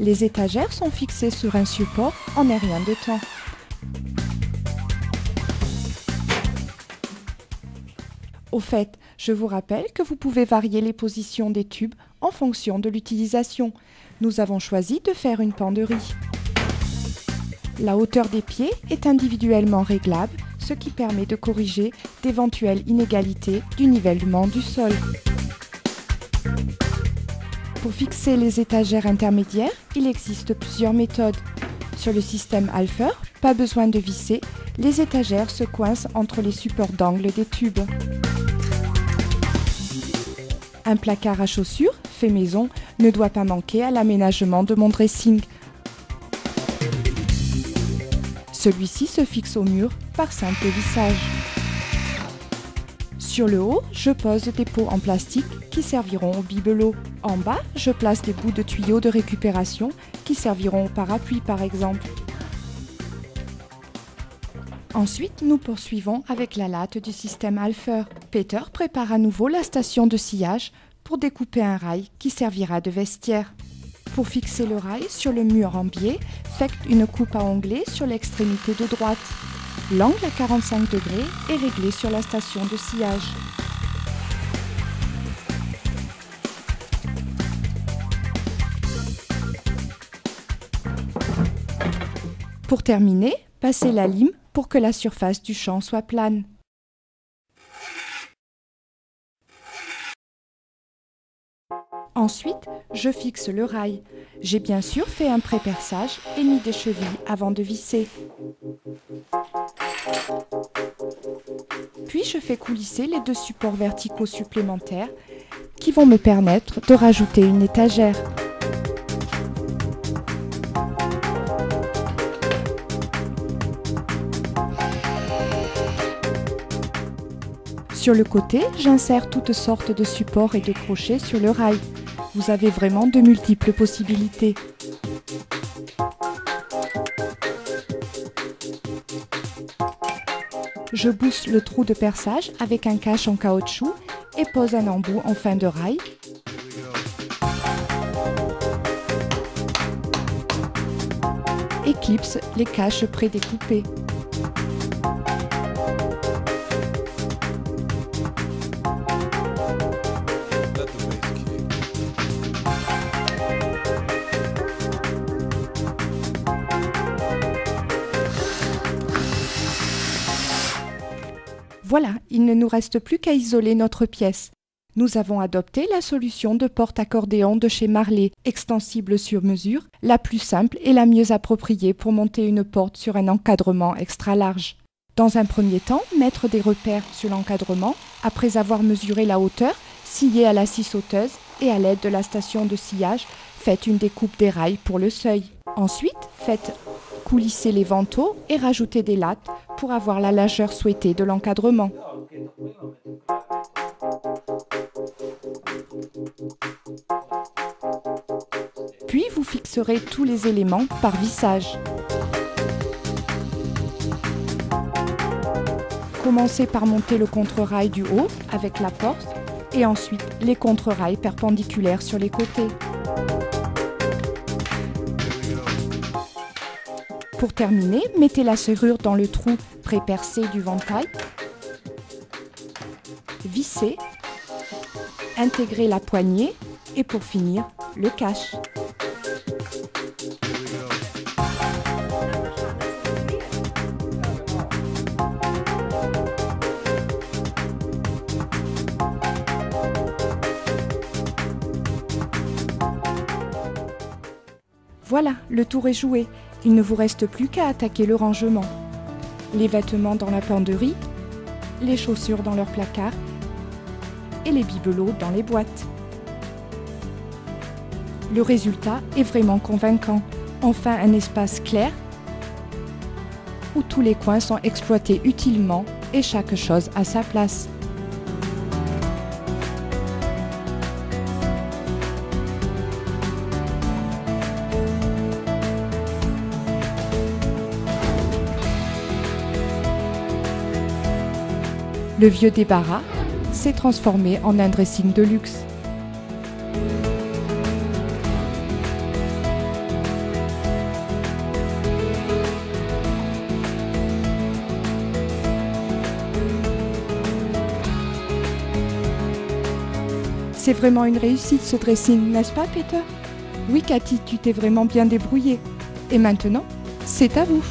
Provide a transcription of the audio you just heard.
Les étagères sont fixées sur un support en un rien de temps. Au fait, je vous rappelle que vous pouvez varier les positions des tubes en fonction de l'utilisation. Nous avons choisi de faire une penderie. La hauteur des pieds est individuellement réglable, ce qui permet de corriger d'éventuelles inégalités du nivellement du sol. Pour fixer les étagères intermédiaires, il existe plusieurs méthodes. Sur le système Alfer, pas besoin de visser, les étagères se coincent entre les supports d'angle des tubes. Un placard à chaussures, fait maison, ne doit pas manquer à l'aménagement de mon dressing. Celui-ci se fixe au mur par simple vissage. Sur le haut, je pose des pots en plastique qui serviront au bibelot. En bas, je place des bouts de tuyaux de récupération qui serviront au parapluie par exemple. Ensuite, nous poursuivons avec la latte du système Alfer. Peter prépare à nouveau la station de sciage pour découper un rail qui servira de vestiaire. Pour fixer le rail sur le mur en biais, faites une coupe à onglet sur l'extrémité de droite. L'angle à 45 degrés est réglé sur la station de sciage. Pour terminer, passez la lime pour que la surface du champ soit plane. Ensuite, je fixe le rail. J'ai bien sûr fait un pré-perçage et mis des chevilles avant de visser. Puis je fais coulisser les 2 supports verticaux supplémentaires qui vont me permettre de rajouter une étagère. Sur le côté, j'insère toutes sortes de supports et de crochets sur le rail. Vous avez vraiment de multiples possibilités. Je bouche le trou de perçage avec un cache en caoutchouc et pose un embout en fin de rail. Et clipse les caches prédécoupées. Voilà, il ne nous reste plus qu'à isoler notre pièce. Nous avons adopté la solution de porte-accordéon de chez Marley, extensible sur mesure, la plus simple et la mieux appropriée pour monter une porte sur un encadrement extra large. Dans un premier temps, mettre des repères sur l'encadrement, après avoir mesuré la hauteur, scier à la scie sauteuse et à l'aide de la station de sciage, faites une découpe des rails pour le seuil. Ensuite, faites coulisser les vantaux et rajoutez des lattes pour avoir la largeur souhaitée de l'encadrement. Puis vous fixerez tous les éléments par vissage. Commencez par monter le contre-rail du haut avec la porte et ensuite les contre-rails perpendiculaires sur les côtés. Pour terminer, mettez la serrure dans le trou pré-percé du ventail, vissez, intégrez la poignée et pour finir, le cache. Voilà, le tour est joué. Il ne vous reste plus qu'à attaquer le rangement. Les vêtements dans la penderie, les chaussures dans leur placard et les bibelots dans les boîtes. Le résultat est vraiment convaincant. Enfin un espace clair où tous les coins sont exploités utilement et chaque chose à sa place. Le vieux débarras s'est transformé en un dressing de luxe. C'est vraiment une réussite ce dressing, n'est-ce pas Peter? Oui Cathy, tu t'es vraiment bien débrouillée. Et maintenant, c'est à vous.